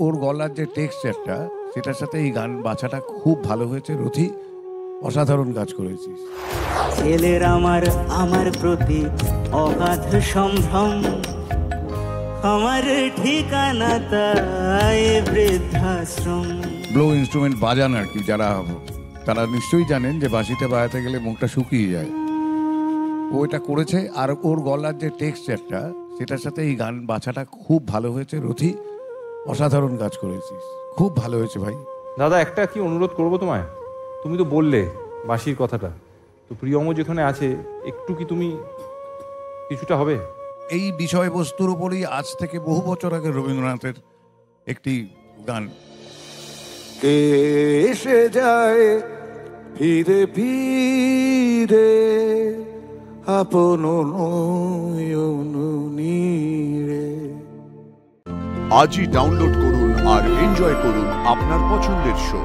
ওর গলার যে টেক্সচারটা সেটার সাথে এই গান বাছাটা খুব ভালো হয়েছে। রথি, অসাধারণ কাজ করেছিস। ছেলের আমার প্রতি অগাধ সম্ভ্রম, আমার ঠিকানা তাই বৃদ্ধাশ্রম। ব্লো ইনস্ট্রুমেন্ট বাজান আর কি, তারা নিশ্চয়ই জানেন যে বাঁশিতে বাজাতে গেলে মুখটা শুকিয়ে যায়। ও এটা করেছে, আর ওর গলার যে টেক্সচারটা সেটার সাথে এই গান বাছাটা খুব ভালো হয়েছে। রথি, অসাধারণ কাজ করেছিস, খুব ভালো হয়েছে ভাই। দাদা, একটা কি অনুরোধ করবো তোমায়? তুমি তো বললে বাঁশির কথাটা, তো প্রিয়ম যেখানে আছে একটু কি তুমি কিছুটা হবে? এই বিষয়বস্তুর উপরই আজ থেকে বহু বছর আগে রবীন্দ্রনাথের একটি গান। কে এসে যায় ফিরে ফিরে আপন নয়ন নীড়ে। আজই ডাউনলোড করুন আর এনজয় করুন আপনার পছন্দের শো।